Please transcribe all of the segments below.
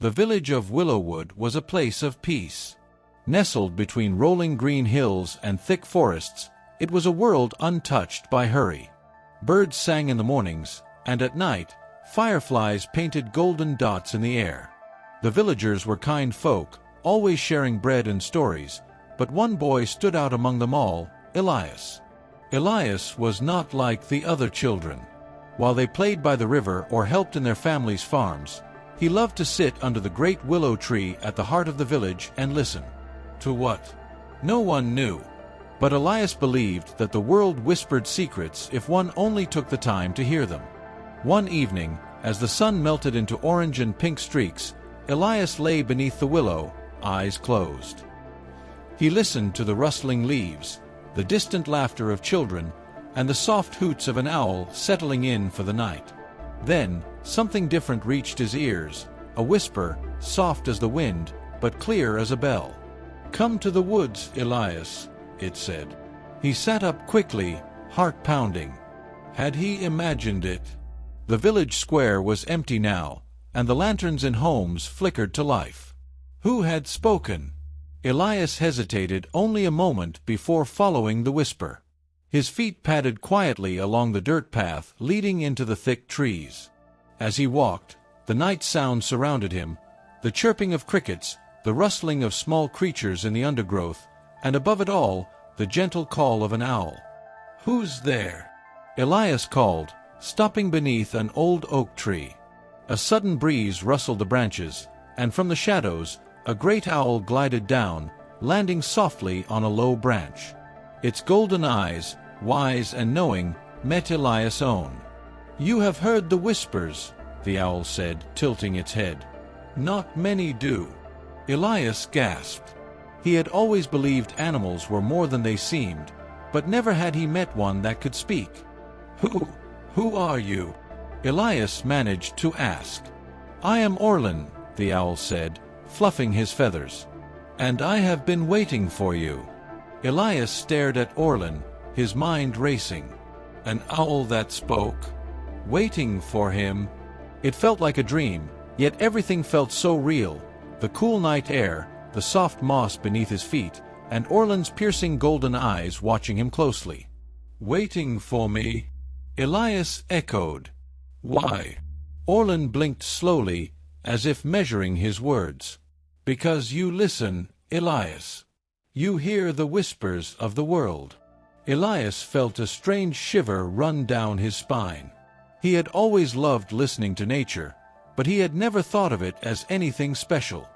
The village of Willowwood was a place of peace. Nestled between rolling green hills and thick forests, it was a world untouched by hurry. Birds sang in the mornings, and at night, fireflies painted golden dots in the air. The villagers were kind folk, always sharing bread and stories, but one boy stood out among them all, Elias. Elias was not like the other children. While they played by the river or helped in their families' farms, he loved to sit under the great willow tree at the heart of the village and listen. To what? No one knew. But Elias believed that the world whispered secrets if one only took the time to hear them. One evening, as the sun melted into orange and pink streaks, Elias lay beneath the willow, eyes closed. He listened to the rustling leaves, the distant laughter of children, and the soft hoots of an owl settling in for the night. Then, something different reached his ears, a whisper, soft as the wind, but clear as a bell. "Come to the woods, Elias," it said. He sat up quickly, heart pounding. Had he imagined it? The village square was empty now, and the lanterns in homes flickered to life. Who had spoken? Elias hesitated only a moment before following the whisper. His feet padded quietly along the dirt path leading into the thick trees. As he walked, the night sounds surrounded him, the chirping of crickets, the rustling of small creatures in the undergrowth, and above it all, the gentle call of an owl. "Who's there?" Elias called, stopping beneath an old oak tree. A sudden breeze rustled the branches, and from the shadows, a great owl glided down, landing softly on a low branch. Its golden eyes, wise and knowing, met Elias' own. "You have heard the whispers," the owl said, tilting its head. "Not many do." Elias gasped. He had always believed animals were more than they seemed, but never had he met one that could speak. Who are you?" Elias managed to ask. "I am Orlin," the owl said, fluffing his feathers. "And I have been waiting for you." Elias stared at Orlin, his mind racing. An owl that spoke? Waiting for him? It felt like a dream, yet everything felt so real. The cool night air, the soft moss beneath his feet, and Orlin's piercing golden eyes watching him closely. "Waiting for me?" Elias echoed. "Why?" Orlin blinked slowly, as if measuring his words. "Because you listen, Elias. You hear the whispers of the world." Elias felt a strange shiver run down his spine. He had always loved listening to nature, but he had never thought of it as anything special.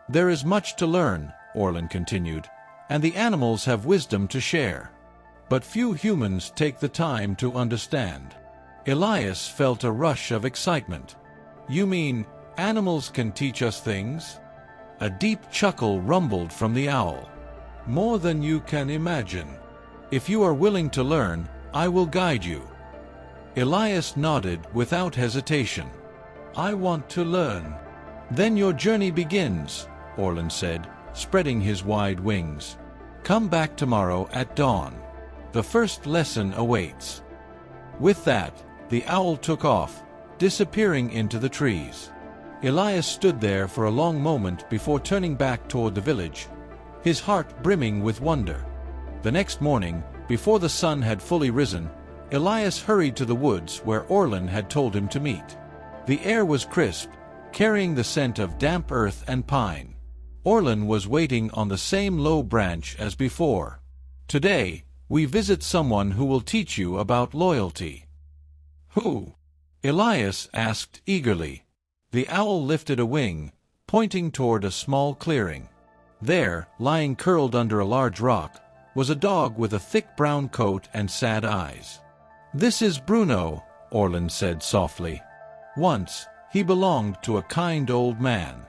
"There is much to learn," Orlin continued, "and the animals have wisdom to share. But few humans take the time to understand." Elias felt a rush of excitement. "You mean animals can teach us things?" A deep chuckle rumbled from the owl. "More than you can imagine. If you are willing to learn, I will guide you." Elias nodded without hesitation. "I want to learn." "Then your journey begins," Orlin said, spreading his wide wings. "Come back tomorrow at dawn. The first lesson awaits." With that, the owl took off, disappearing into the trees. Elias stood there for a long moment before turning back toward the village, his heart brimming with wonder. The next morning, before the sun had fully risen, Elias hurried to the woods where Orlin had told him to meet. The air was crisp, carrying the scent of damp earth and pine. Orlin was waiting on the same low branch as before. "Today, we visit someone who will teach you about loyalty." "Who?" Elias asked eagerly. The owl lifted a wing, pointing toward a small clearing. There, lying curled under a large rock, was a dog with a thick brown coat and sad eyes. "This is Bruno," Orlin said softly. Once, he belonged to a kind old man.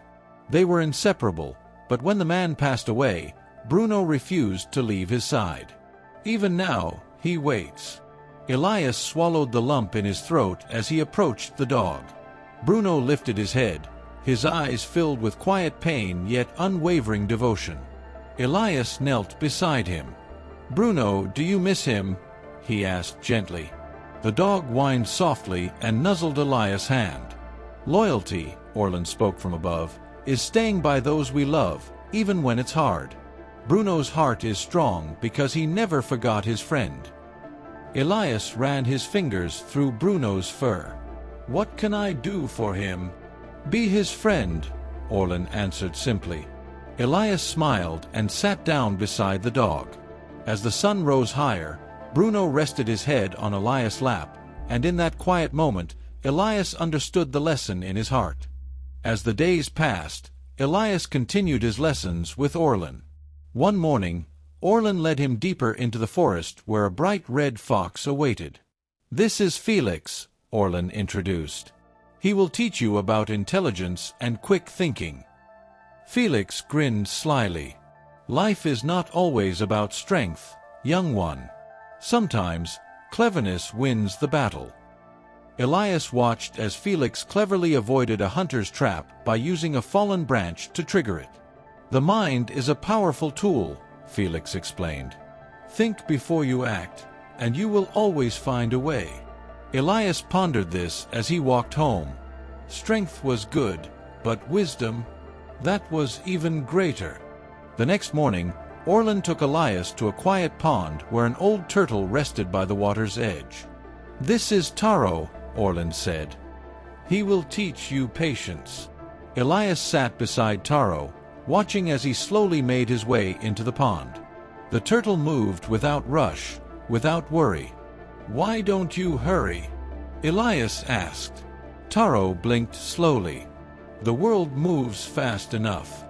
They were inseparable, but when the man passed away, Bruno refused to leave his side. Even now, he waits. Elias swallowed the lump in his throat as he approached the dog. Bruno lifted his head, his eyes filled with quiet pain yet unwavering devotion. Elias knelt beside him. "Bruno, do you miss him?" he asked gently. The dog whined softly and nuzzled Elias' hand. "Loyalty," Orlin spoke from above, is staying by those we love, even when it's hard. Bruno's heart is strong because he never forgot his friend. Elias ran his fingers through Bruno's fur. What can I do for him? Be his friend, Orlin answered simply. Elias smiled and sat down beside the dog. As the sun rose higher, Bruno rested his head on Elias' lap, and in that quiet moment, Elias understood the lesson in his heart. As the days passed, Elias continued his lessons with Orlin. One morning, Orlin led him deeper into the forest where a bright red fox awaited. "This is Felix," Orlin introduced. "He will teach you about intelligence and quick thinking." Felix grinned slyly. "Life is not always about strength, young one. Sometimes, cleverness wins the battle." Elias watched as Felix cleverly avoided a hunter's trap by using a fallen branch to trigger it. "The mind is a powerful tool," Felix explained. "Think before you act, and you will always find a way." Elias pondered this as he walked home. Strength was good, but wisdom, that was even greater. The next morning, Orlin took Elias to a quiet pond where an old turtle rested by the water's edge. "This is Taro," Orlin said. "He will teach you patience." Elias sat beside Taro, watching as he slowly made his way into the pond. The turtle moved without rush, without worry. "Why don't you hurry?" Elias asked. Taro blinked slowly. "The world moves fast enough.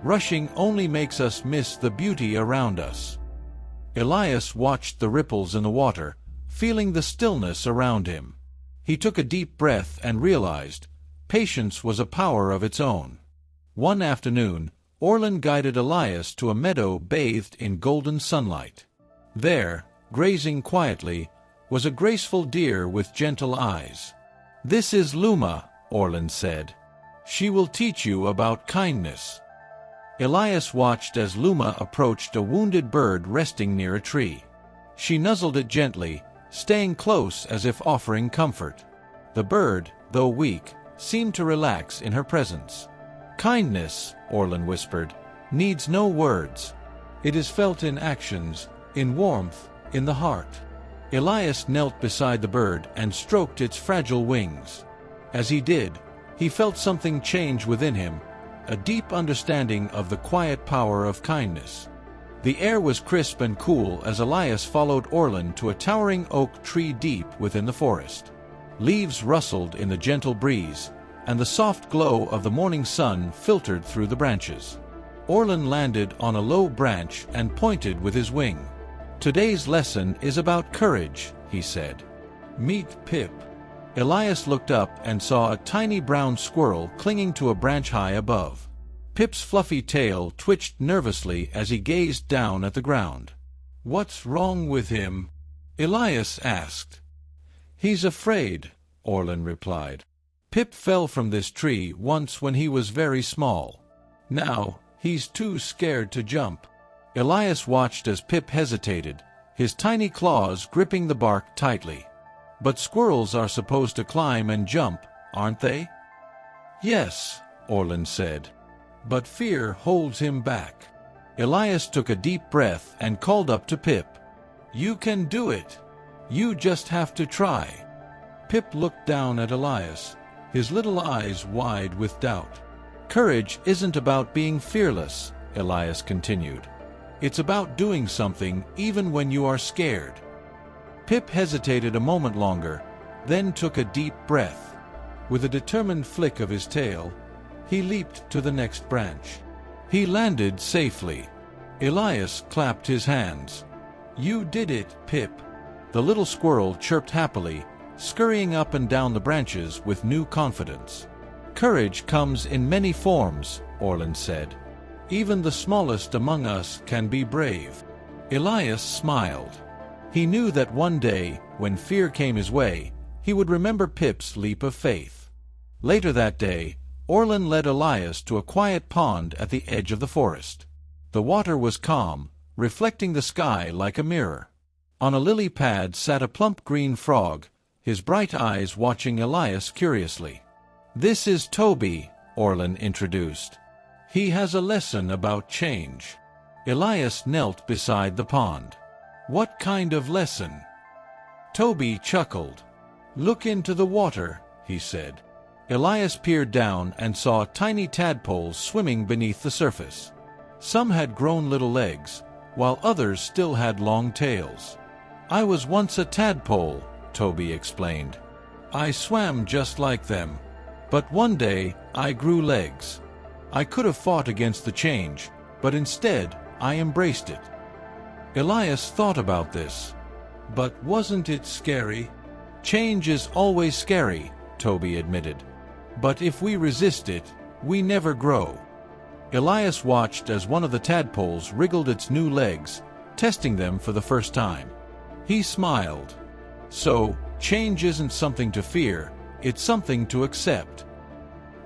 Rushing only makes us miss the beauty around us." Elias watched the ripples in the water, feeling the stillness around him. He took a deep breath and realized patience was a power of its own. One afternoon, Orlin guided Elias to a meadow bathed in golden sunlight. There, grazing quietly, was a graceful deer with gentle eyes. "This is Luma," Orlin said. "She will teach you about kindness." Elias watched as Luma approached a wounded bird resting near a tree. She nuzzled it gently, staying close as if offering comfort. The bird, though weak, seemed to relax in her presence. "Kindness," Orlin whispered, "needs no words. It is felt in actions, in warmth, in the heart." Elias knelt beside the bird and stroked its fragile wings. As he did, he felt something change within him, a deep understanding of the quiet power of kindness. The air was crisp and cool as Elias followed Orlin to a towering oak tree deep within the forest. Leaves rustled in the gentle breeze, and the soft glow of the morning sun filtered through the branches. Orlin landed on a low branch and pointed with his wing. "Today's lesson is about courage," he said. "Meet Pip." Elias looked up and saw a tiny brown squirrel clinging to a branch high above. Pip's fluffy tail twitched nervously as he gazed down at the ground. "What's wrong with him?" Elias asked. "He's afraid," Orlin replied. "Pip fell from this tree once when he was very small. Now, he's too scared to jump." Elias watched as Pip hesitated, his tiny claws gripping the bark tightly. "But squirrels are supposed to climb and jump, aren't they?" "Yes," Orlin said. "But fear holds him back." Elias took a deep breath and called up to Pip. "You can do it. You just have to try." Pip looked down at Elias, his little eyes wide with doubt. "Courage isn't about being fearless," Elias continued. "It's about doing something even when you are scared." Pip hesitated a moment longer, then took a deep breath. With a determined flick of his tail, he leaped to the next branch. He landed safely. Elias clapped his hands. "You did it, Pip." The little squirrel chirped happily, scurrying up and down the branches with new confidence. "Courage comes in many forms," Orlin said. "Even the smallest among us can be brave." Elias smiled. He knew that one day, when fear came his way, he would remember Pip's leap of faith. Later that day, Orlin led Elias to a quiet pond at the edge of the forest. The water was calm, reflecting the sky like a mirror. On a lily pad sat a plump green frog, his bright eyes watching Elias curiously. "This is Toby," Orlin introduced. He has a lesson about change. Elias knelt beside the pond. What kind of lesson? Toby chuckled. Look into the water, he said. Elias peered down and saw tiny tadpoles swimming beneath the surface. Some had grown little legs, while others still had long tails. I was once a tadpole, Toby explained. I swam just like them. But one day, I grew legs. I could have fought against the change, but instead, I embraced it. Elias thought about this. But wasn't it scary? Change is always scary, Toby admitted. But if we resist it, we never grow. Elias watched as one of the tadpoles wriggled its new legs, testing them for the first time. He smiled. So, change isn't something to fear, it's something to accept.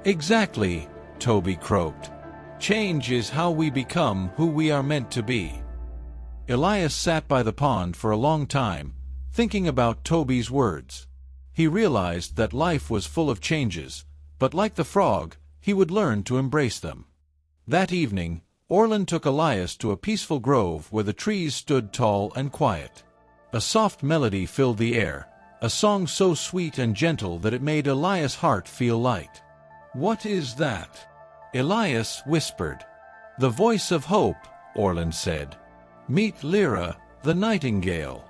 Exactly, Toby croaked. Change is how we become who we are meant to be. Elias sat by the pond for a long time, thinking about Toby's words. He realized that life was full of changes, but like the frog, he would learn to embrace them. That evening, Orland took Elias to a peaceful grove where the trees stood tall and quiet. A soft melody filled the air, a song so sweet and gentle that it made Elias' heart feel light. What is that? Elias whispered. The voice of hope, Orland said. Meet Lyra, the nightingale.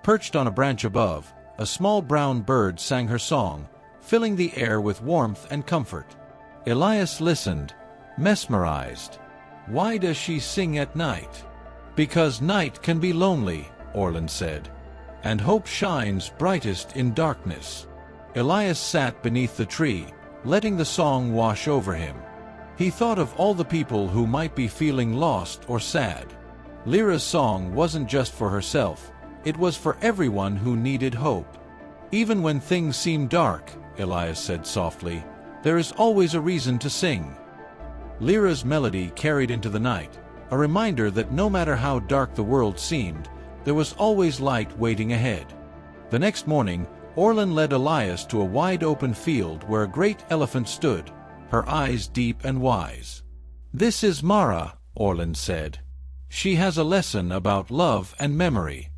Perched on a branch above, a small brown bird sang her song, filling the air with warmth and comfort. Elias listened, mesmerized. Why does she sing at night? Because night can be lonely, Orland said, and hope shines brightest in darkness. Elias sat beneath the tree, letting the song wash over him. He thought of all the people who might be feeling lost or sad. Lyra's song wasn't just for herself, it was for everyone who needed hope. Even when things seem dark, Elias said softly, there is always a reason to sing. Lyra's melody carried into the night, a reminder that no matter how dark the world seemed, there was always light waiting ahead. The next morning, Orland led Elias to a wide-open field where a great elephant stood, her eyes deep and wise. This is Mara, Orland said. She has a lesson about love and memory.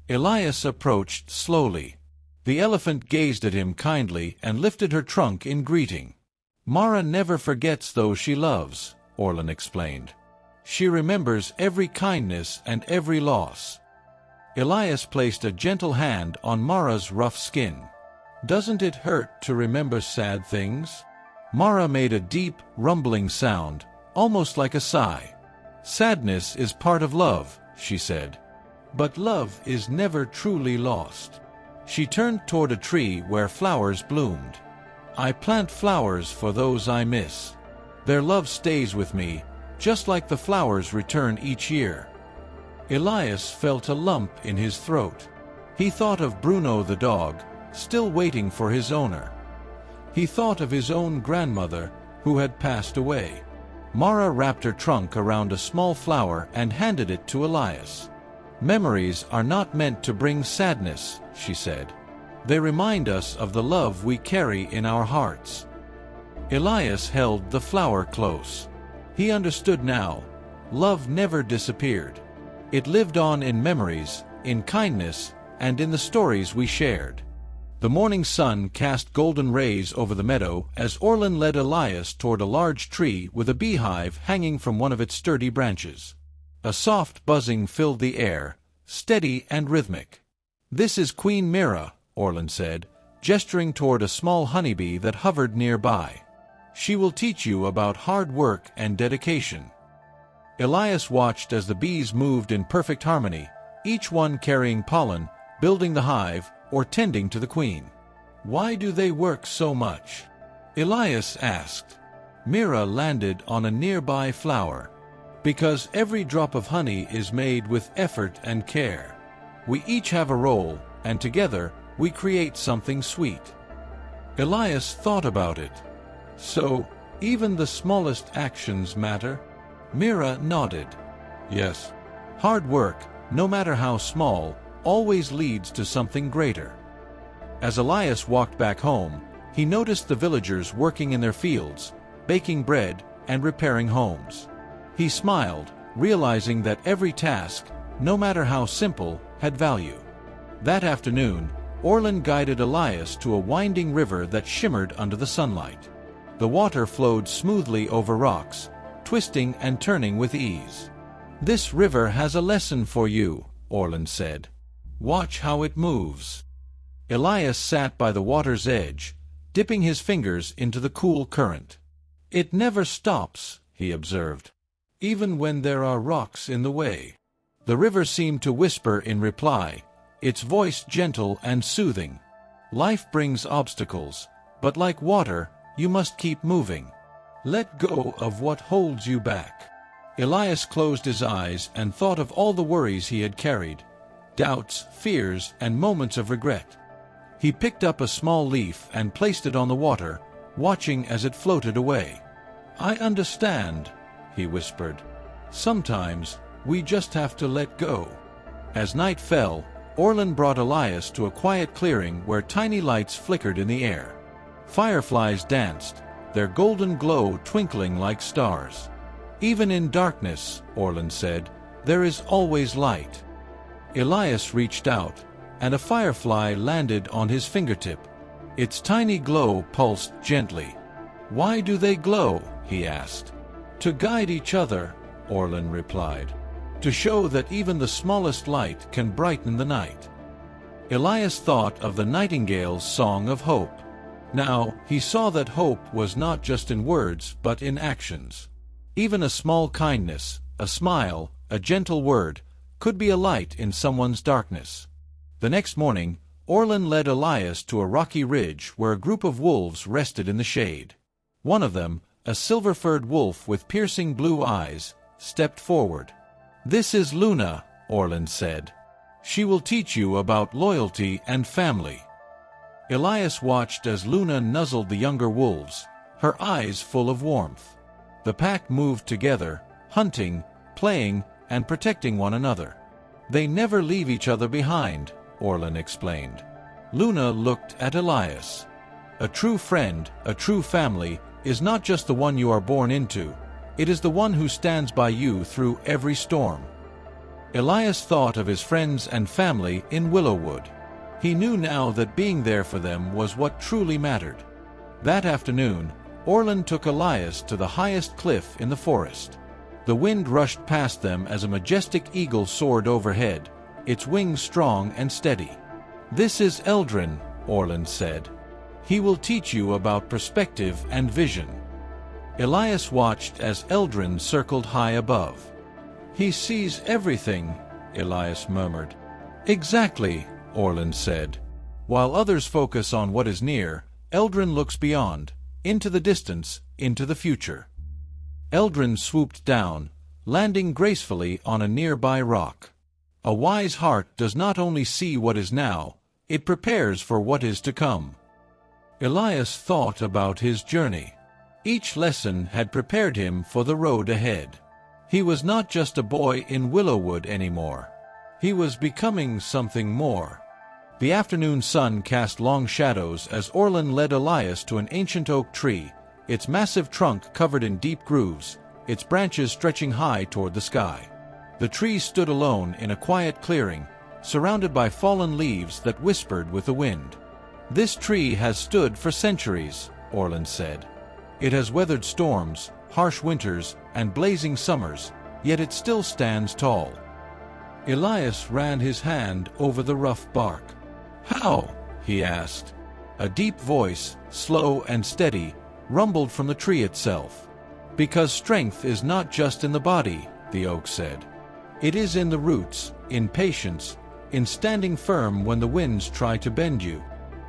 Elias approached slowly. The elephant gazed at him kindly and lifted her trunk in greeting. Mara never forgets those she loves, Orland explained. She remembers every kindness and every loss. Elias placed a gentle hand on Mara's rough skin. Doesn't it hurt to remember sad things? Mara made a deep, rumbling sound, almost like a sigh. Sadness is part of love, she said. But love is never truly lost. She turned toward a tree where flowers bloomed. I plant flowers for those I miss. Their love stays with me, just like the flowers return each year. Elias felt a lump in his throat. He thought of Bruno the dog, still waiting for his owner. He thought of his own grandmother, who had passed away. Mara wrapped her trunk around a small flower and handed it to Elias. Memories are not meant to bring sadness, she said. They remind us of the love we carry in our hearts. Elias held the flower close. He understood now. Love never disappeared. It lived on in memories, in kindness, and in the stories we shared. The morning sun cast golden rays over the meadow as Orland led Elias toward a large tree with a beehive hanging from one of its sturdy branches. A soft buzzing filled the air, steady and rhythmic. This is Queen Mira, Orland said, gesturing toward a small honeybee that hovered nearby. She will teach you about hard work and dedication. Elias watched as the bees moved in perfect harmony, each one carrying pollen, building the hive, or tending to the queen. Why do they work so much? Elias asked. Mira landed on a nearby flower. Because every drop of honey is made with effort and care. We each have a role, and together we create something sweet. Elias thought about it. So, even the smallest actions matter? Mira nodded. Yes. Hard work, no matter how small, always leads to something greater. As Elias walked back home, he noticed the villagers working in their fields, baking bread, and repairing homes. He smiled, realizing that every task, no matter how simple, had value. That afternoon, Orlin guided Elias to a winding river that shimmered under the sunlight. The water flowed smoothly over rocks, twisting and turning with ease. "This river has a lesson for you," Orlin said. "Watch how it moves." Elias sat by the water's edge, dipping his fingers into the cool current. "It never stops," he observed, "even when there are rocks in the way." The river seemed to whisper in reply, its voice gentle and soothing. "Life brings obstacles, but like water, you must keep moving. Let go of what holds you back." Elias closed his eyes and thought of all the worries he had carried, doubts, fears, and moments of regret. He picked up a small leaf and placed it on the water, watching as it floated away. "I understand," he whispered. "Sometimes we just have to let go." As night fell, Orlin brought Elias to a quiet clearing where tiny lights flickered in the air. Fireflies danced, their golden glow twinkling like stars. "Even in darkness," Orlin said, "there is always light." Elias reached out, and a firefly landed on his fingertip. Its tiny glow pulsed gently. "Why do they glow?" he asked. "To guide each other," Orlin replied. "To show that even the smallest light can brighten the night." Elias thought of the nightingale's song of hope. Now, he saw that hope was not just in words but in actions. Even a small kindness, a smile, a gentle word, could be a light in someone's darkness. The next morning, Orlin led Elias to a rocky ridge where a group of wolves rested in the shade. One of them, a silver-furred wolf with piercing blue eyes, stepped forward. "This is Luna," Orlin said. "She will teach you about loyalty and family." Elias watched as Luna nuzzled the younger wolves, her eyes full of warmth. The pack moved together, hunting, playing, and protecting one another. "They never leave each other behind," Orlin explained. Luna looked at Elias. "A true friend, a true family, is not just the one you are born into. It is the one who stands by you through every storm." Elias thought of his friends and family in Willowwood. He knew now that being there for them was what truly mattered. That afternoon, Orlin took Elias to the highest cliff in the forest. The wind rushed past them as a majestic eagle soared overhead, its wings strong and steady. "This is Eldrin," Orlin said. "He will teach you about perspective and vision." Elias watched as Eldrin circled high above. "He sees everything," Elias murmured. "Exactly," Orlin said. "While others focus on what is near, Eldrin looks beyond, into the distance, into the future." Eldrin swooped down, landing gracefully on a nearby rock. A wise heart does not only see what is now, it prepares for what is to come. Elias thought about his journey. Each lesson had prepared him for the road ahead. He was not just a boy in Willowwood anymore. He was becoming something more. The afternoon sun cast long shadows as Orlin led Elias to an ancient oak tree, its massive trunk covered in deep grooves, its branches stretching high toward the sky. The tree stood alone in a quiet clearing, surrounded by fallen leaves that whispered with the wind. "This tree has stood for centuries," Orlin said. "It has weathered storms, harsh winters, and blazing summers, yet it still stands tall." Elias ran his hand over the rough bark. "How?" he asked. A deep voice, slow and steady, rumbled from the tree itself. "Because strength is not just in the body," the oak said. "It is in the roots, in patience, in standing firm when the winds try to bend you."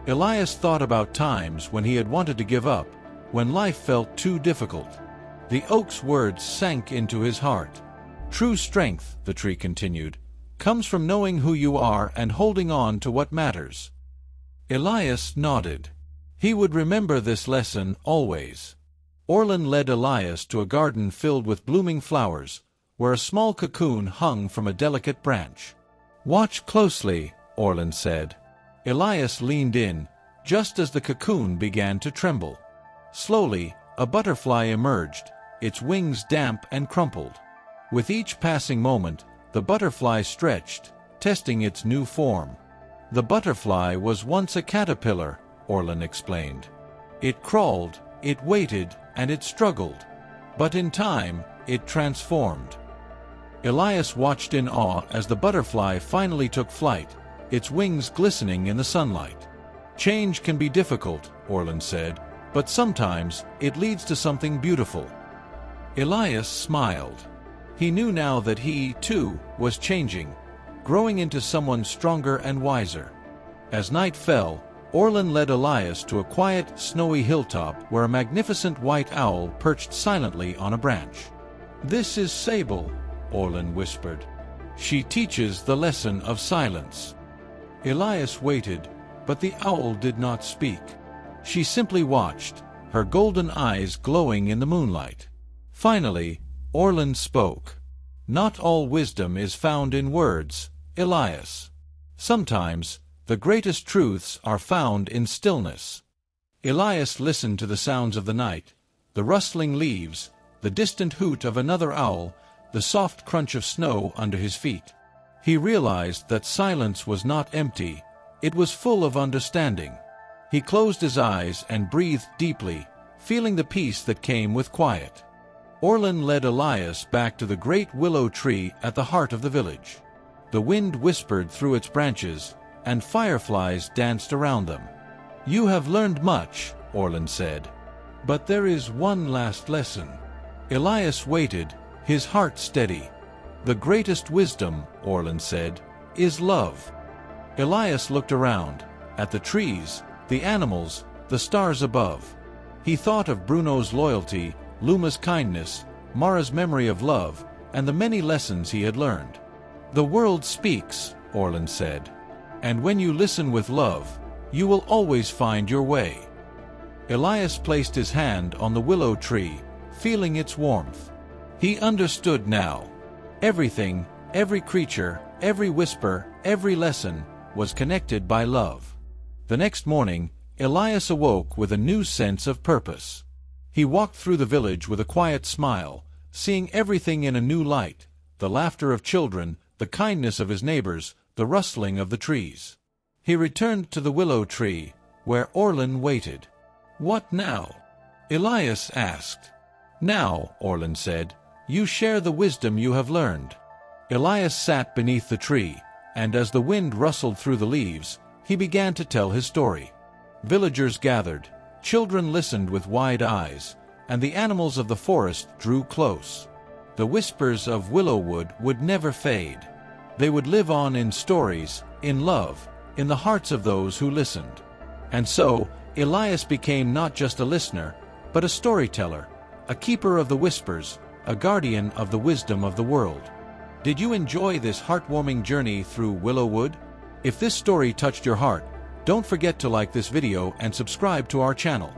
Elias thought about times when he had wanted to give up, when life felt too difficult. The oak's words sank into his heart. "True strength," the tree continued, "comes from knowing who you are and holding on to what matters." Elias nodded. He would remember this lesson always. Orlin led Elias to a garden filled with blooming flowers, where a small cocoon hung from a delicate branch. "Watch closely," Orlin said. Elias leaned in, just as the cocoon began to tremble. Slowly, a butterfly emerged, its wings damp and crumpled. With each passing moment, the butterfly stretched, testing its new form. The butterfly was once a caterpillar, Orlan explained. It crawled, it waited, and it struggled. But in time, it transformed. Elias watched in awe as the butterfly finally took flight, its wings glistening in the sunlight. Change can be difficult, Orlan said, but sometimes it leads to something beautiful. Elias smiled. He knew now that he, too, was changing, growing into someone stronger and wiser. As night fell, Orlan led Elias to a quiet, snowy hilltop where a magnificent white owl perched silently on a branch. "This is Sable," Orlan whispered. "She teaches the lesson of silence." Elias waited, but the owl did not speak. She simply watched, her golden eyes glowing in the moonlight. Finally, Orlan spoke. "Not all wisdom is found in words, Elias. Sometimes, the greatest truths are found in stillness." Elias listened to the sounds of the night, the rustling leaves, the distant hoot of another owl, the soft crunch of snow under his feet. He realized that silence was not empty, it was full of understanding. He closed his eyes and breathed deeply, feeling the peace that came with quiet. Orlan led Elias back to the great willow tree at the heart of the village. The wind whispered through its branches, and fireflies danced around them. "You have learned much," Orlan said. "But there is one last lesson." Elias waited, his heart steady. "The greatest wisdom," Orlan said, "is love." Elias looked around, at the trees, the animals, the stars above. He thought of Bruno's loyalty, Luma's kindness, Mara's memory of love, and the many lessons he had learned. "The world speaks," Orlan said. "And when you listen with love, you will always find your way." Elias placed his hand on the willow tree, feeling its warmth. He understood now. Everything, every creature, every whisper, every lesson, was connected by love. The next morning, Elias awoke with a new sense of purpose. He walked through the village with a quiet smile, seeing everything in a new light, the laughter of children, the kindness of his neighbors, the rustling of the trees. He returned to the willow tree, where Orlan waited. "What now?" Elias asked. "Now," Orlan said, "you share the wisdom you have learned." Elias sat beneath the tree, and as the wind rustled through the leaves, he began to tell his story. Villagers gathered, children listened with wide eyes, and the animals of the forest drew close. The whispers of Willowwood would never fade. They would live on in stories, in love, in the hearts of those who listened. And so, Elias became not just a listener, but a storyteller, a keeper of the whispers, a guardian of the wisdom of the world. Did you enjoy this heartwarming journey through Willowwood? If this story touched your heart, don't forget to like this video and subscribe to our channel.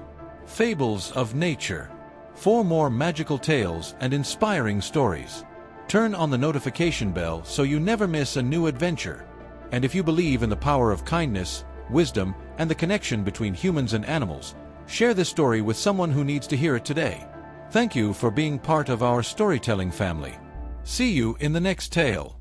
Fables of Nature. For more magical tales and inspiring stories. Turn on the notification bell so you never miss a new adventure. And if you believe in the power of kindness, wisdom, and the connection between humans and animals, share this story with someone who needs to hear it today. Thank you for being part of our storytelling family. See you in the next tale.